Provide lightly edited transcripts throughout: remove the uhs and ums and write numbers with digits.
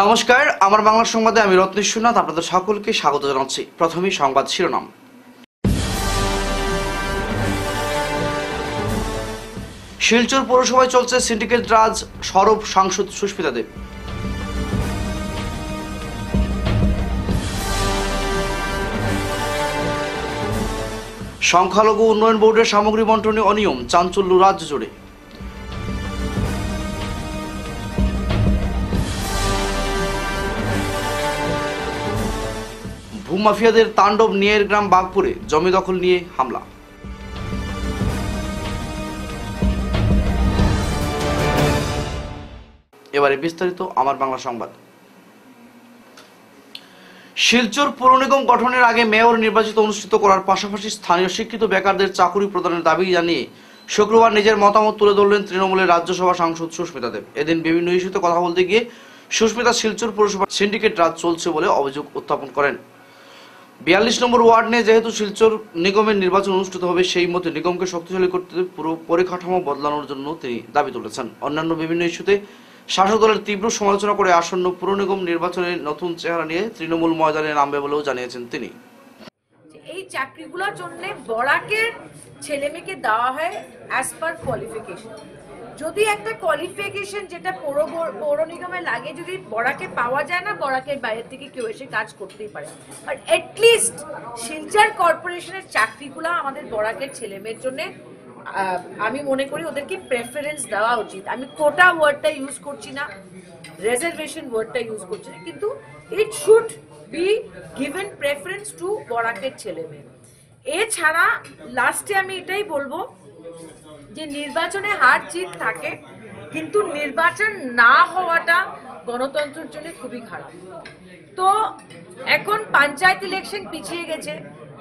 নমস্কার, আমার বাংলা সংবাদে আমি রত্নেশ্বরনাথ আপনাদের সকলকে স্বাগত জানাচ্ছি। প্রথমেই সংবাদ শিরোনাম। শিলচর পৌরসভায় চলছে সিন্ডিকেট রাজ, সরব সাংসদ সুস্মিতা দেব। সংখ্যালঘু উন্নয়ন বোর্ডের সামগ্রী বন্টনে অনিয়ম, চাঞ্চল্য রাজ্য জুড়ে। ভূমাফিয়াদের তাণ্ডব, নিয়ের গ্রাম বাগপুরে জমি দখল নিয়ে হামলা। এবারে বিস্তারিত আমার বাংলা সংবাদ। শিলচর পৌর নিগম গঠনের আগে মেয়র নির্বাচিত অনুষ্ঠিত করার পাশাপাশি স্থানীয় শিক্ষিত বেকারদের চাকুরি প্রদানের দাবি জানিয়ে শুক্রবার নিজের মতামত তুলে ধরলেন তৃণমূলের রাজ্যসভা সাংসদ সুস্মিতা দেব। এদিন বিভিন্ন ইস্যুতে কথা বলতে গিয়ে সুস্মিতা শিলচর পৌরসভার সিন্ডিকেট রাজ চলছে বলে অভিযোগ উত্থাপন করেন। 42 নম্বর ওয়ার্ড নিয়ে যেহেতু শিলচর নিগমের নির্বাচন অনুষ্ঠিত হবে, সেই মতে নিগমকে শক্তিশালী করতে পুরো পরিকাঠামো বদলানোর জন্য তিনি দাবি তুলেছেন। অন্যান্য বিভিন্ন ইস্যুতে শাসক দলের তীব্র সমালোচনা করে আসন্ন পুর নিগম নির্বাচনের নতুন চেহারা নিয়ে তৃণমূল ময়দানে নামবে বলেও জানিয়েছেন তিনি। এই চাকরিগুলোর জন্য বরাকের ছেলেমেয়েকে দেওয়া হয় অ্যাজ পার কোয়ালিফিকেশন। যদি একটা কোয়ালিফিকেশন যেটা পৌর নিগমে লাগে যদি বরাকে পাওয়া যায় না, বরাকের বাইরে থেকে কেউ এসে কাজ করতেই পারে। বাট অ্যাটলিস্ট শিলচর কর্পোরেশনের চাকরিগুলো আমাদের বরাকের ছেলেমেয়ের জন্য আমি মনে করি ওদেরকে প্রেফারেন্স দেওয়া উচিত। আমি কোটা ওয়ার্ডটা ইউজ করছি না, রিজার্ভেশন ওয়ার্ডটা ইউজ করছি না, কিন্তু it should be given preference to বরাকের ছেলেমেয়ে। এছাড়া লাস্টে আমি এটাই বলবো যে নির্বাচনে হার জিত থাকে, কিন্তু নির্বাচন না হওয়াটা গণতন্ত্রের জন্য খুবই খারাপ। তো এখন পঞ্চায়েত ইলেকশন পিছিয়ে গেছে,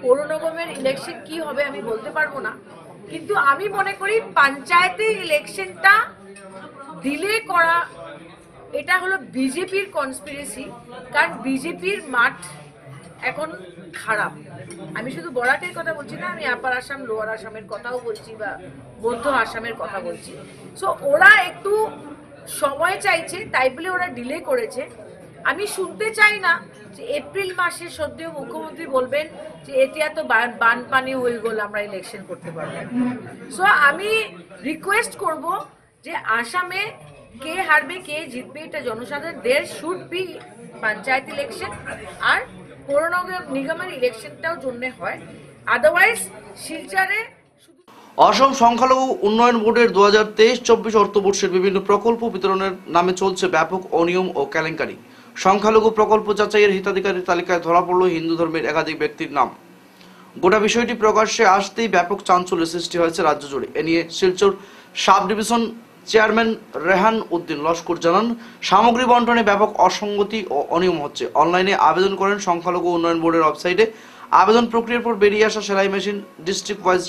পৌর নিগমের ইলেকশন কি হবে আমি বলতে পারবো না, কিন্তু আমি মনে করি পঞ্চায়েতের ইলেকশনটা ডিলে করা এটা হলো বিজেপির কনস্পিরেসি। কারণ বিজেপির মাঠ এখন খারাপ। আমি শুধু বরাকের কথা বলছি না, আমি আপার আসাম, লোয়ার আসামের কথাও বলছি বা মধ্য আসামের কথা বলছি। সো ওরা একটু সময় চাইছে, তাই বলে ওরা ডিলে করেছে। আমি শুনতে চাই না যে এপ্রিল মাসে সদ্য মুখ্যমন্ত্রী বলবেন যে এটা তো বানপানি হয়ে গেল, আমরা ইলেকশন করতে পারবো। সো আমি রিকোয়েস্ট করব যে আসামে কে হারবে কে জিতবে এটা জনসাধারণ, দের শুড বি পঞ্চায়েত ইলেকশন আর পৌর নিগমের ইলেকশনটাও জন্য হয়। আদারওয়াইজ শিলচরে অসম সংখ্যালঘু উন্নয়ন বোর্ডের 2023-24 অর্থবর্ষের বিভিন্ন প্রকল্প বিতরণের নামে চলছে ব্যাপক অনিয়ম ও কেলেঙ্কারি। সংখ্যালঘু প্রকল্প যাচাইয়ের হিতাধিকারীর তালিকায় ধরা পড়ল হিন্দু ধর্মের একাধিক ব্যক্তির নাম। গোটা বিষয়টি প্রকাশ্যে আসতেই ব্যাপক চাঞ্চল্যের সৃষ্টি হয়েছে রাজ্য জুড়ে। এ নিয়ে Silchar sub division chairman Rehan Uddin Laskar জানান, সামগ্রী বন্টনে ব্যাপক অসঙ্গতি ও অনিয়ম হচ্ছে। অনলাইনে আবেদন করেন সংখ্যালঘু উন্নয়ন বোর্ডের ওয়েবসাইটে। আবেদন প্রক্রিয়ার পর বেরিয়ে আসা সেলাই মেশিন ডিস্ট্রিক্ট ওয়াইজ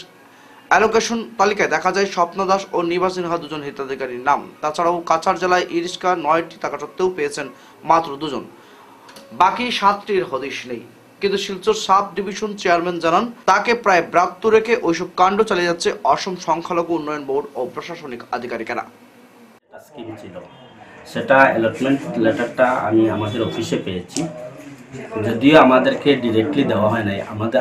অ্যালোকেশন তালিকায় দেখা যায় স্বপ্না দাস ও নিবাসী নেহা দুজন হিতাধিকারীর নাম। তাছাড়াও কাছাড় জেলায় ই-রিক্সা 9টি থাকা সত্ত্বেও পেয়েছেন মাত্র 2 জন, বাকি 7টির হদিশ নেই। কিন্তু শিলচর সাব ডিভিশন চেয়ারম্যান জানান, তাকে প্রায় ব্রাত্য রেখে ওইসব কাণ্ড চালিয়ে যাচ্ছে অসম সংখ্যালঘু উন্নয়ন বোর্ড ও প্রশাসনিক আধিকারিকেরা। স্কিম ছিল, সেটা অ্যালটমেন্ট লেটারটা আমি আমাদের অফিসে পেয়েছি, যদিও আমাদেরকে ডিরেক্টলি দেওয়া হয় নাই।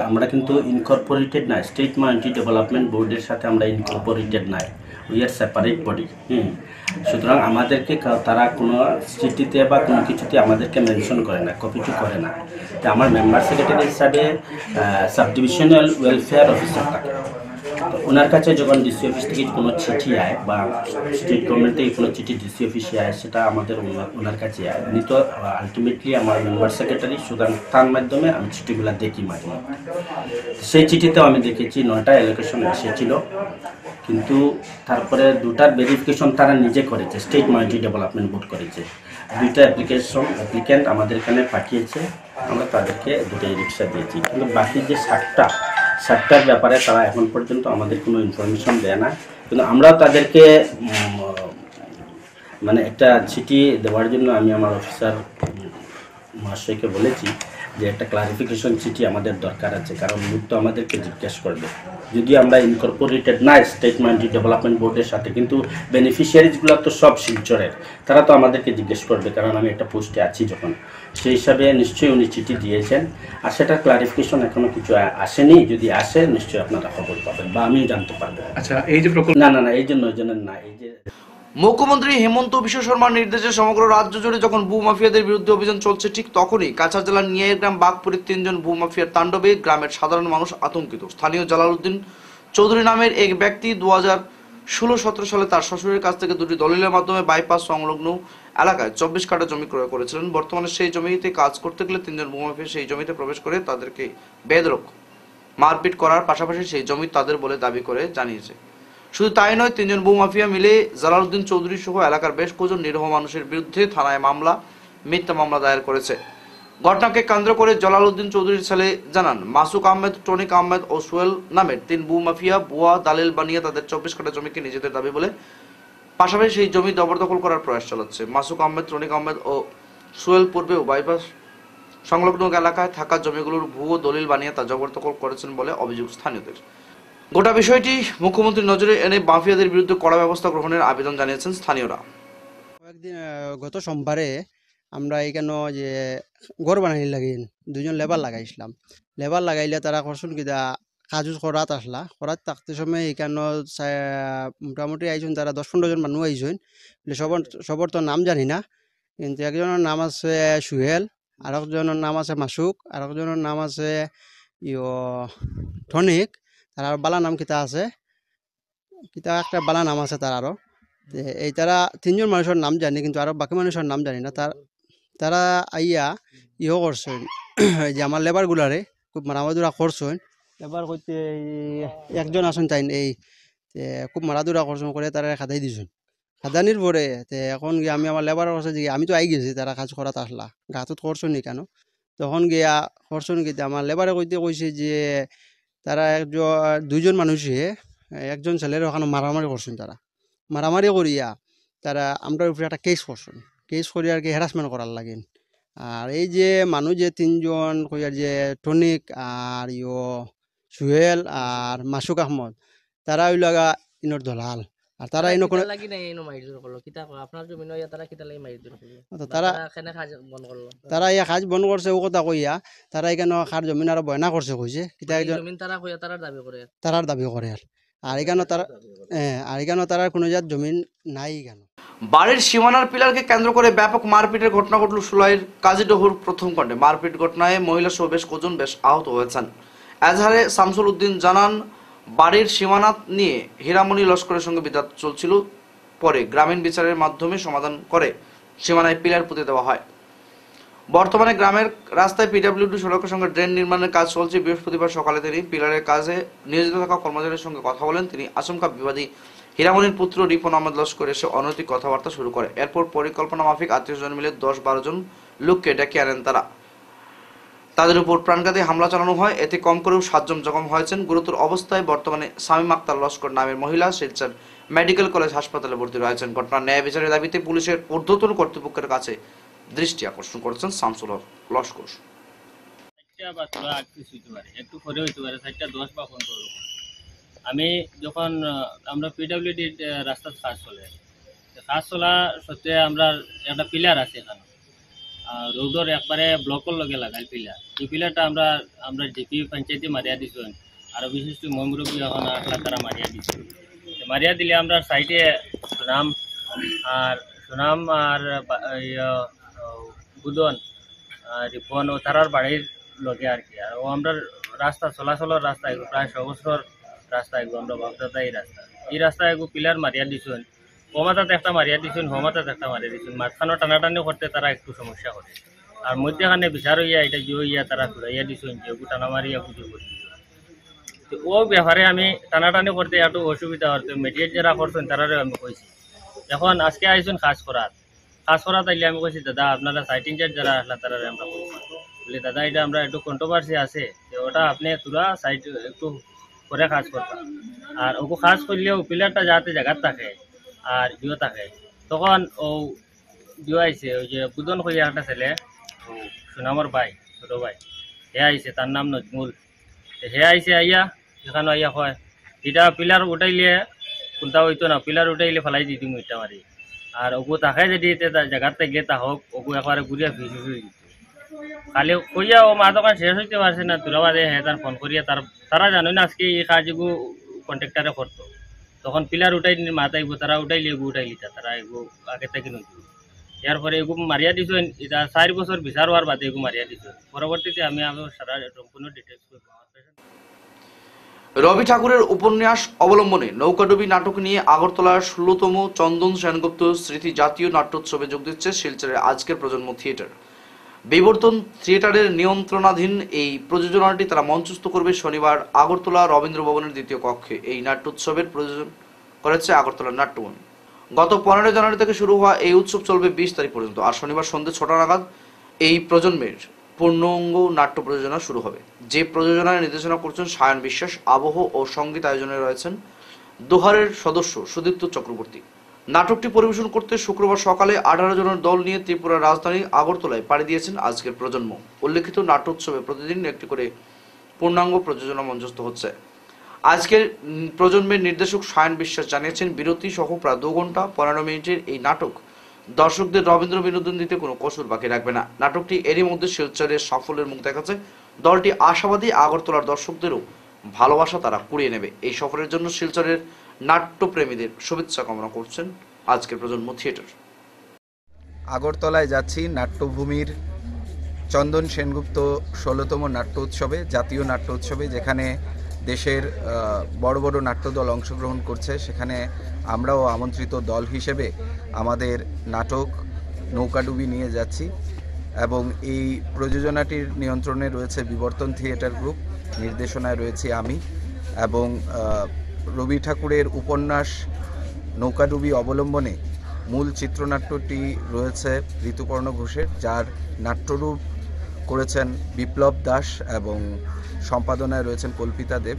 আমরা কিন্তু ইনকর্পোরেটেড নাই, স্টেট মাইনরিটি ডেভেলপমেন্ট বোর্ডের সাথে আমরা ইনকর্পোরেটেড নাই, উই আর সেপারেট বডি। সুতরাং আমাদেরকে তারা কোনো চিঠিতে বা কোনো কিছুতে আমাদেরকে মেনশন করে না, কপিটি করে না। তো আমার মেম্বার সেক্রেটারি হিসাবে সাব ডিভিশনাল ওয়েলফেয়ার অফিসার থাকে, তো ওনার কাছে যখন ডিসি অফিস থেকে কোনো চিঠি আয় বা স্টেট গভর্নমেন্ট থেকে কোনো চিঠি ডিসি অফিসে আয়, সেটা আমাদের ওনার কাছে আয়। উনি তো আলটিমেটলি আমার মেম্বার সেক্রেটারি, সুতরাং তার মাধ্যমে আমি চিঠিগুলো দেখি মাঝে মধ্যে। সেই চিঠিতেও আমি দেখেছি 9টা অ্যালোকেশন এসেছিল, কিন্তু তারপরে 2টার ভেরিফিকেশন তারা নিজে করেছে, স্টেট মাইনরিটি ডেভেলপমেন্ট বোর্ড করেছে। 2টা অ্যাপ্লিক্যান্ট আমাদের এখানে পাঠিয়েছে, আমরা তাদেরকে 2টা ই-রিক্সা দিয়েছি। কিন্তু বাকি যে 7টার ব্যাপারে তারা এখন পর্যন্ত আমাদের কোনো ইনফরমেশন দেয় না। কিন্তু আমরাও তাদেরকে মানে একটা চিঠি দেওয়ার জন্য আমি আমার অফিসার মহাশয়কে বলেছি যে একটা ক্লারিফিকেশন চিঠি আমাদের দরকার আছে, কারণ লোক তো আমাদেরকে জিজ্ঞেস করবে যদি আমরা ইনকর্পোরেটেড না স্টেট মাইনরিটি ডেভেলপমেন্ট বোর্ডের সাথে, কিন্তু বেনিফিশিয়ারিজগুলো তো সব শিলচরের, তারা তো আমাদেরকে জিজ্ঞেস করবে, কারণ আমি একটা পোস্টে আছি যখন। সেই হিসাবে নিশ্চয়ই উনি চিঠি দিয়েছেন, আর সেটার ক্লারিফিকেশন এখনও কিছু আসেনি। যদি আসে নিশ্চয়ই আপনারা খবর পাবেন বা আমিও জানতে পারবো। আচ্ছা, এই যে প্রকল্প না না না, এই জন্য না, এই যে মুখ্যমন্ত্রী হেমন্ত বিশ্ব শর্মার নির্দেশে সমগ্র রাজ্য জুড়ে যখন ভূমাফিয়াদের বিরুদ্ধে অভিযান চলছে, ঠিক তখনই কাছাড় জেলার নিয়াইয়ের গ্রাম বাঘপুরের 3 জন ভূমাফিয়ার তাণ্ডবে গ্রামের সাধারণ মানুষ আতঙ্কিত। স্থানীয় জালালউদ্দিন চৌধুরী নামের এক ব্যক্তি 2016-17 সালে তার শ্বশুরের কাছ থেকে 2টি দলিলের মাধ্যমে বাইপাস সংলগ্ন এলাকায় 24 কাঠা জমি ক্রয় করেছিলেন। বর্তমানে সেই জমিতে কাজ করতে গেলে 3 জন ভূমাফিয়া সেই জমিতে প্রবেশ করে তাদেরকে বেধড়ক মারপিট করার পাশাপাশি সেই জমি তাদের বলে দাবি করে জানিয়েছে। শুধু তাই নয়, 3 জন ভূমাফিয়া মিলে জালালউদ্দিন চৌধুরী সহ এলাকার বেশ কজন নিরীহ মানুষের বিরুদ্ধে থানায় মিথ্যা মামলা দায়ের করেছে। ঘটনাকে কেন্দ্র করে জালালউদ্দিন চৌধুরীর ছেলে জানান, মাসুক আহমেদ, টনিক আহমেদ ও সোহেল নামের 3 ভূমাফিয়া ভুয়া দালিল বানিয়ে তাদের 24 কাঠা জমিকে নিজেদের দাবি বলে পাশাপাশি সেই জমি জবরদখল করার প্রয়াস চালাচ্ছে। মাসুক আহমেদ, টনিক আহমেদ ও সোহেল পূর্বেও বাইপাস সংলগ্ন এলাকায় থাকা জমিগুলোর ভুয়ো দলিল বানিয়ে তা জবরদখল করেছেন বলে অভিযোগ স্থানীয়দের। গোটা বিষয়টি মুখ্যমন্ত্রীর নজরে এনে মাফিয়াদের বিরুদ্ধে কড়া ব্যবস্থা গ্রহণের আবেদন জানিয়েছেন স্থানীয়রা। কয়েকদিন গত সোমবারে আমরা এইখানে যে ঘর বানাইলে লাগিন 2 জন লেবার লাগাইছিলাম। লেবার লাগাইলে তারা করছুন কিনা কাজ করাত আসলা, করাত থাকতে সময় এইখানে মোটামুটি আইসুন তারা 10-15 জন মানুষ আইসুন। সবর তো নাম জানি না, কিন্তু একজনের নাম আছে সুহেল, আর একজনের নাম আছে মাসুক, আর একজনের নাম আছে টনিক। তার আর বালা নাম কিতা আছে, কিতা একটা বালা নাম আছে তার আরো। এই তারা 3 জন মানুষের নাম জানি, কিন্তু আরো বাকি মানুষের নাম জানি না। তারা আইয়া করছেন যে আমার লেবার গুলারে খুব মারামাদুরা করছেন। লেবার করতে একজন আসেন তাই এই খুব মারাদুরা করছেন করে তারা খাদাই দিছেন। খাদানির পরে এখন গিয়ে আমি আমার লেবার কাছে যে আমি তো আই গেছি, তারা কাজ করাতে আসলা গাঁতত করছেন নি কেন, তখন গিয়া করছেন কি আমার লেবারে কইছে যে তারা 2 জন মানুষে একজন ছেলের ওখানে মারামারি করছেন। তারা মারামারি করিয়া তারা আমরা উপরে একটা কেস করছেন, কেস করি আর কি হ্যারাসমেন্ট করার লাগেন। আর এই যে মানুষ যে 3 জন কইয়ার যে টনিক আর সুহেল আর মাসুক আহমদ, তারা ওই লাগা ইনর দলাল। আর তারা ইনো কোনো লাগি নাই ইনো মাইরজুর করলো কিতা আপনার জমি নয়া তারা কিতা লাগি মাইরজুর করলো, তারা এখানে কাজ বন্ধ করলো। তারা এই কাজ বন্ধ করছে ও কথা কইয়া তারা এখানে খার জমিন আর বয়না করছে কইছে কিতা একজন জমিন তারা কইয়া তারার দাবি করে, তারার দাবি করে। আর এখানে তারা কোনো জাত জমিন নাই কেন। বাড়ির সীমানার পিলারকে কেন্দ্র করে ব্যাপক মারপিটের ঘটনা ঘটল সুলাইয়ের কাজীডোহর প্রথম খণ্ডে। মারপিট ঘটনায় মহিলা সহ বেশ কজন আহত হয়েছেন। এজাহারে শামসুল উদ্দিন জানান, বাড়ির সীমানা নিয়ে হীরামণি লস্করের সঙ্গে বিবাদ চলছিল, পরে গ্রামীণ বিচারের মাধ্যমে সমাধান করে সীমানায় পিলার পুঁতে দেওয়া হয়। বর্তমানে গ্রামের রাস্তায় পিডব্লিউডি সড়কের সঙ্গে ড্রেন নির্মাণের কাজ চলছে। বৃহস্পতিবার সকালে তিনি পিলারের কাজে নিয়োজিত থাকা কর্মচারীর সঙ্গে কথা বলেন। তিনি আচমকা বিবাদী হীরামণির পুত্র রিপন আহমেদ লস্কর এসে অনৈতিক কথাবার্তা শুরু করে। এরপর পরিকল্পনা মাফিক 38 জন মিলে 10-12 জন লোককে ডেকে আনেন। তাদের উপর প্রাণঘাতী হামলা চালানো হয়। এতে কম করেও 7 জন জখম হয়েছেন। গুরুতর অবস্থায় বর্তমানে শামীম আক্তার লস্কর নামের মহিলা শিলচর মেডিকেল কলেজ হাসপাতালে ভর্তি রয়েছেন। ঘটনার ন্যায় বিচারের দাবিতে পুলিশের ঊর্ধ্বতন কর্তৃপক্ষের কাছে দৃষ্টি আকর্ষণ করেছেন শামসুল লস্কর। একটু পরে হইতে পারে 4:10 বা 15। আমি যখন আমরা পিডব্লিউডি রাস্তার কাজ চলা সত্ত্বে আমরা একটা পিলার আছে এখানে রোডর একবারে ব্লকের লগে লাগাই পিলার। এই পিলারটা আমরা জিপি পঞ্চায়েতে মারিয়া দিছেন, আর বিশেষ করে মমরুবী এখন আসলা তারা মারিয়া দিছে। মারিয়া দিলে আমরা সাইডে সুনাম আর বুদন রিপন ও তারার বাড়ির লগে আর কি। আর ও আমরা রাস্তা চলাচলের রাস্তা এগুলো প্রায় 100 বছর রাস্তা এগুলো আমরা ভাবতে এই রাস্তা এগুলো পিলার মারিয়া দিছেন। কমাতাতে একটা মারিয়া দিছেন, হোমাতাতে একটা মারিয়া দিছেন। মাঝখানে টানাটানি করতে তারা একটু সমস্যা করে, আর মধ্যখানে বিচার হইয়া এটা যে হইয়া তারা ঘুরাইয়া দিছেন যে ওগুলো টানা মারিয়া পুজো করে। তো ও ব্যাপারে আমি টানাটানি করতে একটু অসুবিধা হতো। মিডিয়েট যারা করছেন তারারও আমি কইছি। এখন আজকে আইসুন কাজ করা তাইলে আমি কইছি দাদা আপনারা সাইট ইনচার্জ যারা আসলা তারা আমরা কইছি বলে দাদা এটা আমরা একটু কন্ট্রোভার্সি আছে, যে ওটা আপনি তোরা সাইট একটু করে কাজ করতাম। আর ওকে কাজ করলেও পিলারটা যাতে জায়গার থাকে আর থাকে, তখন ও আইছে ওই যে বুদন কইয়া একটা ছেলে সুনামর ভাই ছোট ভাই হে আইছে, তার নাম নজমুল। হে আইছে আইয়া এখানে আইয়া কয় এটা পিলার উঠাইলে কোনটা হইতো না, পিলার উঠাইলে ফেলাই দিতি ইটা মারি। আর ওগু তাকে যদি জায়গার থেকে তা হোক ওগু একবারে ঘুরিয়া ফিসে ফিরে দিত। খালি কইয়া ও মা দোকান শেষ হইতে পারছে না, তোরা বাদে হ্যাঁ তার ফোন করিয়া তারা জানো না আজকে এই কাজ এগু কন্ট্রাক্টারে করতো। তখন পিলার উঠাই মাথাইব, তারা উঠাইলে এগু উঠাই লিতা, তারা এগু আগে থেকে নদী। এর পরে এগু মারিয়া দিছেন, এটা 4 বছর বিচার হওয়ার বাদে এগু মারিয়া দিছেন। পরবর্তীতে আমি সারা সম্পূর্ণ ডিটেলস রবি ঠাকুরের উপন্যাস অবলম্বনে নৌকাডুবি নাটক নিয়ে আগরতলার 16তম চন্দন সেনগুপ্ত স্মৃতি জাতীয় নাট্যোৎসবে যোগ দিচ্ছে শিলচরের আজকের প্রজন্ম থিয়েটার। বিবর্তন থিয়েটারের নিয়ন্ত্রণাধীন এই প্রযোজনাটি তারা মঞ্চস্থ করবে শনিবার আগরতলা রবীন্দ্র ভবনের দ্বিতীয় কক্ষে। এই নাট্যোৎসবের প্রযোজন করেছে আগরতলা নাট্যমঞ্চ। গত 15 জানুয়ারি থেকে শুরু হওয়া এই উৎসব চলবে 20 তারিখ পর্যন্ত। আর শনিবার সন্ধ্যে 6টা নাগাদ এই প্রজন্মের পূর্ণাঙ্গ নাট্য প্রযোজনা শুরু হবে। যে প্রযোজনায় নির্দেশনা করছেন সায়ন বিশ্বাস, আবহ ও সঙ্গীত আয়োজনে রয়েছেন দোহারের সদস্য সুদীপ্ত চক্রবর্তী। নাটকটি পরিবেশন করতে শুক্রবার সকালে 18 জনের দল নিয়ে ত্রিপুরার রাজধানী আগরতলায় পাড়ি দিয়েছেন আজকের প্রজন্ম। উল্লেখিত নাট্যোৎসবে প্রতিদিন একটি করে পূর্ণাঙ্গ প্রযোজনা মঞ্চস্থ হচ্ছে। আজকের প্রজন্মের নির্দেশক সায়ন বিশ্বাস জানিয়েছেন, বিরতি সহ প্রায় 2 ঘন্টা 15 মিনিটের এই নাটক দর্শকদের রবীন্দ্র বিনোদন দিতে কোনো কসুর বাকি রাখবে না। নাটকটি এরই মধ্যে শিলচরের সাফল্যের মুখ দেখাচ্ছে। দলটি আশাবাদী আগরতলার দর্শকদেরও ভালোবাসা তারা কুড়িয়ে নেবে। এই সফরের জন্য শিলচরের নাট্যপ্রেমীদের শুভেচ্ছা কামনা করছেন আজকের প্রজন্ম থিয়েটার। আগরতলায় যাচ্ছি নাট্যভূমির চন্দন সেনগুপ্ত 16তম নাট্য উৎসবে, জাতীয় নাট্য উৎসবে, যেখানে দেশের বড় বড় নাট্যদল অংশগ্রহণ করছে। সেখানে আমরাও আমন্ত্রিত দল হিসেবে আমাদের নাটক নৌকাডুবি নিয়ে যাচ্ছি এবং এই প্রযোজনাটির নিয়ন্ত্রণে রয়েছে বিবর্তন থিয়েটার গ্রুপ, নির্দেশনায় রয়েছি আমি এবং রবি ঠাকুরের উপন্যাস নৌকাডুবি অবলম্বনে মূল চিত্রনাট্যটি রয়েছে ঋতুপর্ণ ঘোষের, যার নাট্যরূপ করেছেন বিপ্লব দাস এবং সম্পাদনায় রয়েছেন কল্পিতা দেব।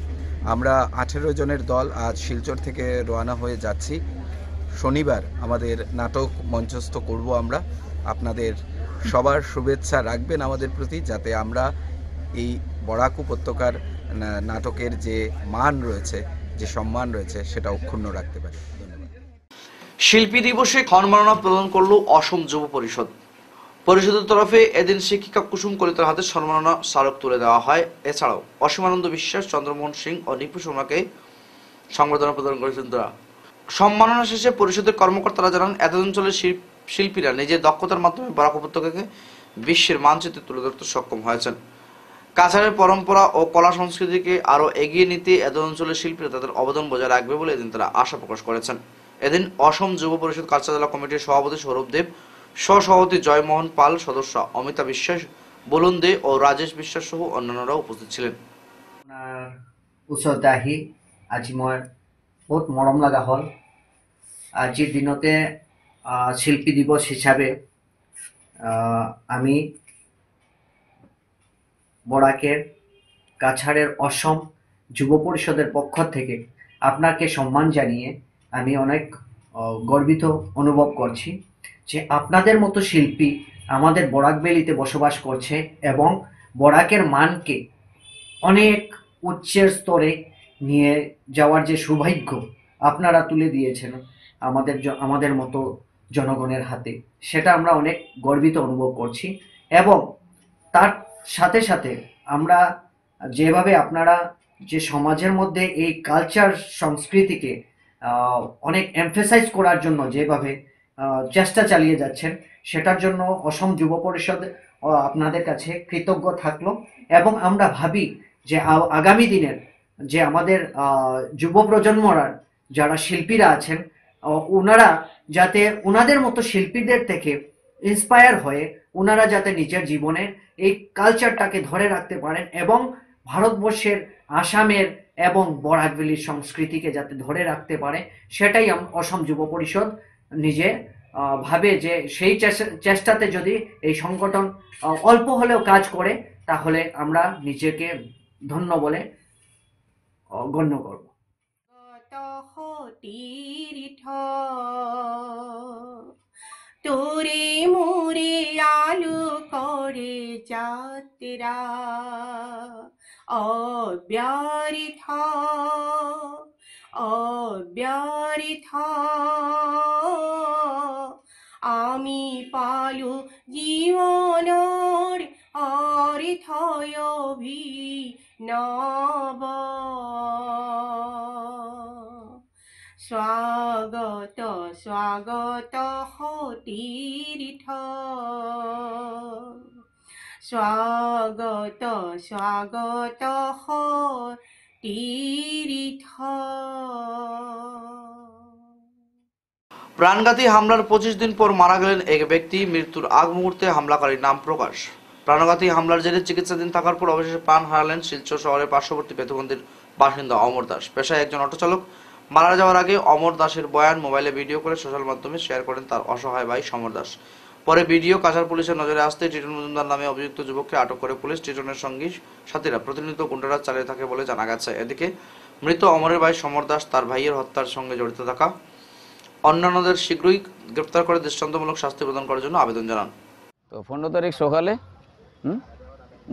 আমরা 18 জনের দল আজ শিলচর থেকে রওনা হয়ে যাচ্ছি। শনিবার আমাদের নাটক মঞ্চস্থ করব আমরা। আপনাদের সবার শুভেচ্ছা রাখবেন আমাদের প্রতি, যাতে আমরা এই বরাক উপত্যকার নাটকের যে মান রয়েছে, যে সম্মান রয়েছে, সেটা অক্ষুণ্ণ রাখতে পারি। ধন্যবাদ। শিল্পী দিবসে সম্মাননা প্রদান করল অসম যুব পরিষদ। পরিষদের তরফে এদিন শিক্ষিকা কুসুম কলিতার হাতে সম্মাননা স্মারক তুলে দেওয়া হয়। এছাড়াও অসীমানন্দ বিশ্বাস, চন্দ্রমোহন সিং ও নিপু শর্মাকে সংবর্ধনা প্রদান করেছেন তারা। সম্মাননা শেষে পরিষদের কর্মকর্তারা জানান, এতদঞ্চলের শিল্পীরা নিজের দক্ষতার মাধ্যমে বরাক উপত্যকাকে বিশ্বের মানচিত্রে তুলে ধরতে সক্ষম হয়েছেন। কাছাড়ের পরম্পরা ও কলা সংস্কৃতিকে আরও এগিয়ে নিতে এতদঞ্চলের শিল্পীরা তাদের অবদান বজায় রাখবে বলে এদিন তারা আশা প্রকাশ করেছেন। এদিন অসম যুব পরিষদ কাছাড় জেলা কমিটির সভাপতি সৌরভ দেব, সহসভাপতি জয়মোহন পাল, সদস্য অমিতা বিশ্বাস, বলুন দে ও ৰাজেশ বিশ্বাস সহ অন্যান্যরাও উপস্থিত ছিলেন। ওচৰত আহি আজি মই বহুত মৰম লগা হ'ল। আজিৰ দিনতে শিল্পী দিৱস হিচাপে আমি বরাকের কাছাড়ের অসম যুব পরিষদের পক্ষ থেকে আপনাকে সম্মান জানিয়ে আমি অনেক গর্বিত অনুভব করছি যে আপনাদের মতো শিল্পী আমাদের বরাক ভ্যালিতে বসবাস করছে এবং বরাকের মানকে অনেক উচ্চের স্তরে নিয়ে যাওয়ার যে সৌভাগ্য আপনারা তুলে দিয়েছেন আমাদের মতো জনগণের হাতে, সেটা আমরা অনেক গর্বিত অনুভব করছি। এবং তার সাথে সাথে আমরা যেভাবে আপনারা যে সমাজের মধ্যে এই কালচার সংস্কৃতিকে অনেক এমফেসাইজ করার জন্য যেভাবে চেষ্টা চালিয়ে যাচ্ছেন, সেটার জন্য অসম যুব পরিষদ আপনাদের কাছে কৃতজ্ঞ থাকলো। এবং আমরা ভাবি যে আগামী দিনের যে আমাদের যুব প্রজন্মরা যারা শিল্পীরা আছেন, ওনারা যাতে ওনাদের মতো শিল্পীদের থেকে ইন্সপায়ার হয়ে ওনারা যাতে নিজের জীবনে এই কালচারটাকে ধরে রাখতে পারেন এবং ভারতবর্ষের আসামের এবং বরাক ভ্যালির সংস্কৃতিকে যাতে ধরে রাখতে পারে, সেটাই অসম যুব পরিষদ নিজে ভাবে যে সেই চেষ্টাতে যদি এই সংগঠন অল্প হলেও কাজ করে, তাহলে আমরা নিজেকে ধন্য বলে গণ্য করব। তোরে মোরে আলো করে যাত্রা অব্যর্থ অব্যর্থ আমি পালু জীবনের অর্থয় নব স্বাগত স্বাগত তীর্থ স্বাগত স্বাগত তীর্থ। প্রাণঘাতী হামলার 25 দিন পর মারা গেলেন এক ব্যক্তি, মৃত্যুর আগ মুহূর্তে হামলাকারীর নাম প্রকাশ। প্রাণঘাতী হামলার জেরে চিকিৎসাধীন থাকার পর অবশেষে প্রাণ হারালেন শিলচর শহরের পার্শ্ববর্তী বেতবন্দির বাসিন্দা অমর দাস। পেশায় একজন অটোচালক। মারা যাওয়ার আগে অমর দাসের বয়ান মোবাইলে ভিডিও করে সোশ্যাল মাধ্যমে শেয়ার করেন তার অসহায় ভাই সমর দাস। পরে ভিডিও কাছাড় পুলিশের নজরে আসতে টিটন মজুমদার নামে অভিযুক্ত যুবককে আটক করে পুলিশ। টিটনের সঙ্গী সাথীরা প্রতিনিয়ত গুন্ডারাজ চালিয়ে থাকে বলে জানা গেছে। এদিকে মৃত অমরের ভাই সমর দাস তার ভাইয়ের হত্যার সঙ্গে জড়িত থাকা অন্যান্যদের শীঘ্রই গ্রেপ্তার করে দৃষ্টান্তমূলক শাস্তি প্রদান করার জন্য আবেদন জানান। তো 15 তারিখ সকালে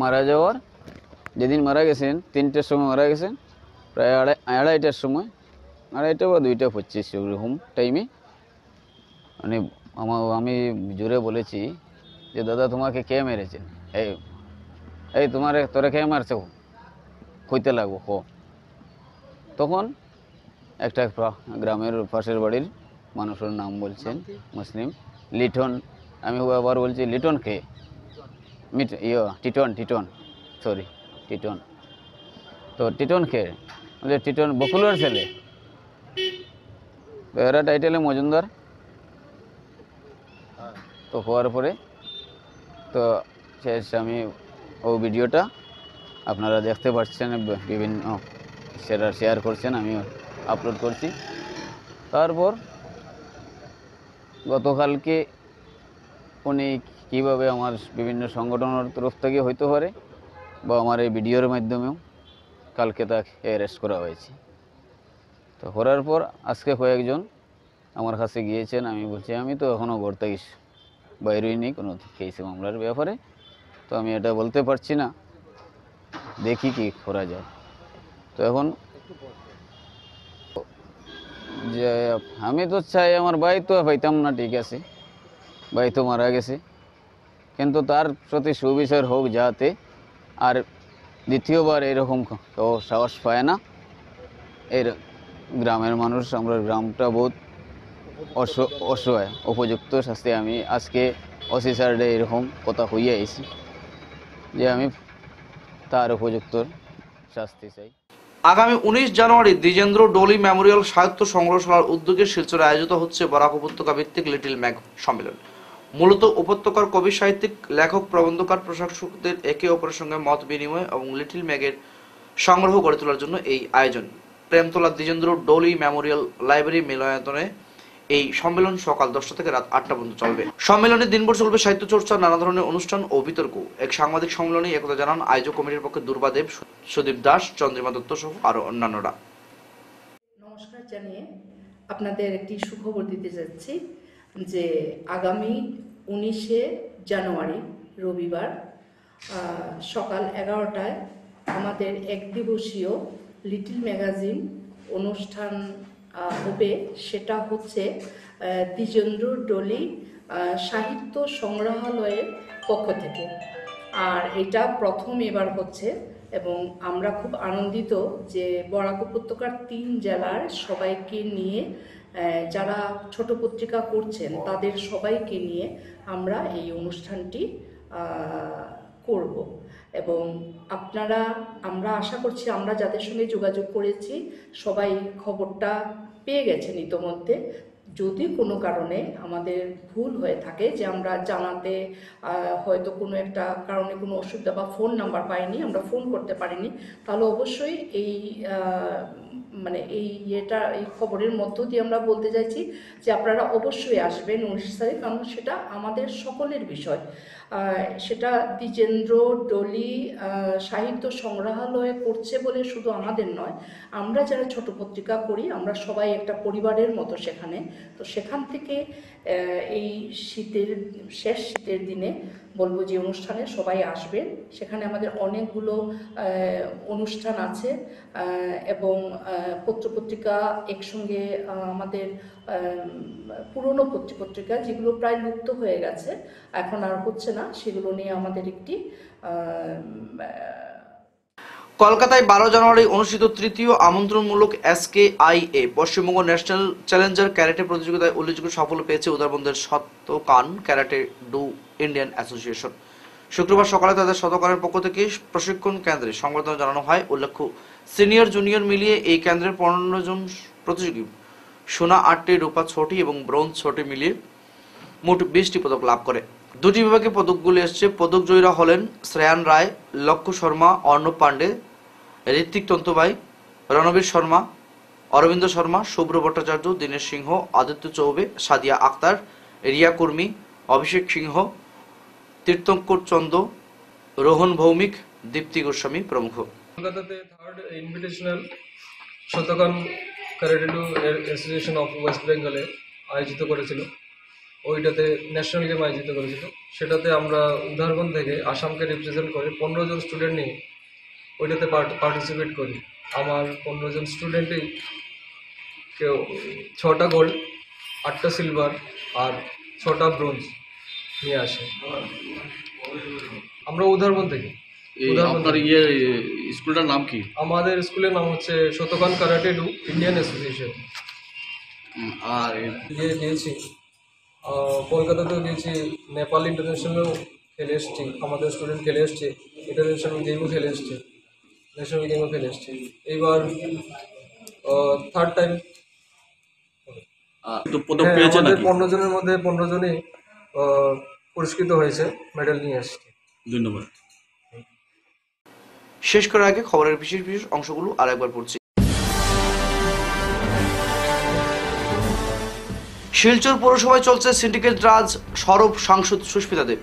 মারা যাওয়ার, যেদিন মারা গেছেন 3টের সময় মারা গেছেন, প্রায় আড়াইটার সময়, আড়াইটা বা 2:25 এরকম টাইমে মানে আমি জোরে বলেছি যে দাদা তোমাকে কে মেরেছেন, এই তোরে কে মারছে, কইতে লাগবো হো। তখন একটা গ্রামের পাশের বাড়ির মানুষের নাম বলছেন মুসলিম, লিটন। আমি আবার বলছি লিটন কে, টিটন সরি টিটন। তো টিটন কে, টিটন বকুলের ছেলে, এরা টাইটেলে মজুমদার। তো হওয়ার পরে তো আমি ও ভিডিওটা আপনারা দেখতে পাচ্ছেন, বিভিন্ন শেয়ার করছেন, আমি আপলোড করছি। তারপর গতকালকে উনি কীভাবে আমার বিভিন্ন সংগঠনের তরফ থেকে হইতে পারে বা আমার এই ভিডিওর মাধ্যমেও কালকে তাকে অ্যারেস্ট করা হয়েছে। তো করার পর আজকে কয়েকজন আমার কাছে গিয়েছেন। আমি বলছি আমি তো এখনও ঘর থেকে বাইরেই নেই কোনো কেস মামলার ব্যাপারে, তো আমি এটা বলতে পারছি না, দেখি কি করা যায়। তো এখন যে আমি তো চাই আমার ভাই তো পাইতাম না, ঠিক আছে ভাই তো মারা গেছে, কিন্তু তার প্রতি সুবিচার হোক যাতে আর দ্বিতীয়বার এরকম কেউ সাহস পায় না। এর গ্রামের মানুষ, আমরা গ্রামটা বহুত অসহায়, উপযুক্ত শাস্তি। আমি আজকে ওসি স্যারডে এরকম কথা হইয়া আইছি যে আমি তার উপযুক্ত শাস্তি চাই। আগামী 19 জানুয়ারি দ্বিজেন্দ্র ডলি মেমোরিয়াল সাহিত্য সংগ্রহশালার উদ্যোগে শিলচরে আয়োজিত হচ্ছে বরাক উপত্যকা ভিত্তিক লিটল ম্যাগ সম্মেলন। মূলত উপত্যকার কবি, সাহিত্যিক, লেখক, প্রবন্ধকার, প্রশাসকদের একে অপরের সঙ্গে মত বিনিময় এবং লিটল ম্যাগের সংগ্রহ গড়ে তোলার জন্য এই আয়োজন। প্রেমতলা দ্বিজেন্দ্র ডলি মেমোরিয়াল লাইব্রেরি মিলনায়তনে এই সম্মেলন সকাল 10টা থেকে রাত 8টা পর্যন্ত চলবে। সম্মেলনে দিনভর চলবে সাহিত্য চর্চা, নানা ধরনের অনুষ্ঠান ও বিতর্ক। এক সাংবাদিক সম্মেলনে একথা জানান আয়োজক কমিটির পক্ষে দুর্বাদেব, সুদীপ দাস, চন্দ্রিমা দত্ত সহ আরো অন্যান্যরা। নমস্কার জানিয়ে আপনাদের একটি সুখবর দিতে যাচ্ছি যে আগামী 19শে জানুয়ারি রবিবার সকাল 11টায় আমাদের একদিবসীয় লিটল ম্যাগাজিন অনুষ্ঠান হবে। সেটা হচ্ছে দ্বিজেন্দ্র ডলি সাহিত্য সংগ্রহালয়ের পক্ষ থেকে, আর এটা প্রথম এবার হচ্ছে এবং আমরা খুব আনন্দিত যে বরাক উপত্যকার 3 জেলার সবাইকে নিয়ে, যারা ছোট পত্রিকা করছেন তাদের সবাইকে নিয়ে আমরা এই অনুষ্ঠানটি করব। এবং আমরা আশা করছি আমরা যাদের সঙ্গে যোগাযোগ করেছি সবাই খবরটা পেয়ে গেছেন ইতোমধ্যে। যদি কোনো কারণে আমাদের ভুল হয়ে থাকে যে আমরা জানাতে হয়তো কোনো একটা কারণে কোনো অসুবিধা বা ফোন নাম্বার পাইনি, আমরা ফোন করতে পারিনি, তাহলে অবশ্যই এই মানে এই খবরের মধ্য দিয়ে আমরা বলতে চাইছি যে আপনারা অবশ্যই আসবেন 19 তারিখ, কারণ সেটা আমাদের সকলের বিষয়। সেটা দ্বিজেন্দ্র ডলি সাহিত্য সংগ্রহালয়ে করছে বলে শুধু আমাদের নয়, আমরা যারা ছোট পত্রিকা করি আমরা সবাই একটা পরিবারের মতো সেখানে। তো সেখান থেকে এই শেষ শীতের দিনে বলবো যে অনুষ্ঠানে সবাই আসবেন। সেখানে আমাদের অনেকগুলো অনুষ্ঠান আছে এবং পত্রপত্রিকা একসঙ্গে আমাদের পুরনো পত্রিকা যেগুলো প্রায় লুপ্ত হয়ে গেছে, এখন আর হচ্ছে না, সেগুলো নিয়ে আমাদের একটি কলকাতায় 12 জানুয়ারি অনুষ্ঠিত তৃতীয় আমন্ত্রণমূলক SKIA Paschimbanga national challenger karate প্রতিযোগিতায় উল্লেখযোগ্য সাফল্য পেয়েছে উদারবন্দের Shotokan karate do Indian association. শুক্রবার সকালে তাদের শতকানের পক্ষ থেকে প্রশিক্ষণ কেন্দ্রে সংবর্ধনা জানানো হয়। উল্লেখ্য, সিনিয়র জুনিয়র মিলিয়ে এই কেন্দ্রের 15 জন প্রতিযোগী সোনা 8টি, রূপা 6টি এবং ব্রোঞ্জ 6টি মিলিয়ে মোট 20টি পদক লাভ করে। দুটি বিভাগে পদকগুলি এসছে। পদক জয়ীরা হলেন শ্রেয়ান রায়, লক্ষ্য শর্মা, অর্ণব পাণ্ডে, ঋত্বিক তন্তুবাই, রণবীর শর্মা, অরবিন্দ শর্মা, শুভ্র ভট্টাচার্য, দীনেশ সিংহ, আদিত্য চৌবে, সাদিয়া আক্তার, রিয়া কুর্মি, অভিষেক সিংহ, তীর্থঙ্কর চন্দ, রোহন ভৌমিক, দীপ্তি গোস্বামী প্রমুখ। কলকাতাতে third invitational Shotokan karate do association of West বেঙ্গলে আয়োজিত করেছিল। ওইটাতে ন্যাশনাল গেম আয়োজিত করেছিল। সেটাতে আমরা উদাহরণ থেকে আসামকে রিপ্রেজেন্ট করে 15 জন স্টুডেন্ট নিয়ে ওইটাতে পার্টিসিপেট করি। আমার 15 জন স্টুডেন্টেই কেউ 6টা গোল্ড, 8টা সিলভার আর 6টা ব্রোঞ্জ নিয়ে আসে। আমরা উদাহরণ থেকে। আপনার স্কুলটার নাম কি? আমাদের স্কুলের নাম হচ্ছে Shotokan karate do Indian association. আর গিয়েছি কলকাতাতেও গিয়েছি, নেপাল ইন্টারন্যাশনালও খেলে এসেছি, আমাদের স্টুডেন্ট খেলে এসছে, ইন্টারন্যাশনাল গেমও খেলে এসছে, ন্যাশনাল গেমও খেলে এসছে। এইবার থার্ড টাইম। তো পদক পেয়েছে নাকি? 15 জনের মধ্যে 15 জনই পুরস্কৃত হয়েছে, মেডেল নিয়ে আসছে। ধন্যবাদ। শেষ করার আগে খবরের বিশেষ অংশগুলো আরেকবার পড়ছি। শিলচর পৌরসভায় চলছে সিন্ডিকেট রাজ, সরব সাংসদ সুস্মিতা দেব।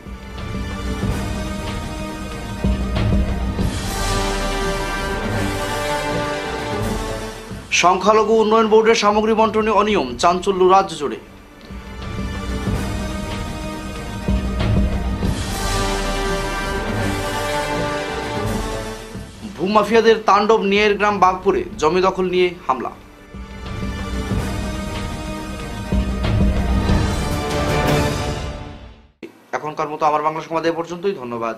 সংখ্যালঘু উন্নয়ন বোর্ডের সামগ্রী বন্টনে অনিয়ম, চাঞ্চল্য রাজ্য জুড়ে। ভূমাফিয়াদের তাণ্ডব, নিয়ের গ্রাম বাগপুরে জমি দখল নিয়ে হামলা। এখনকার মতো আমার বাংলা সংবাদ এ পর্যন্তই। ধন্যবাদ।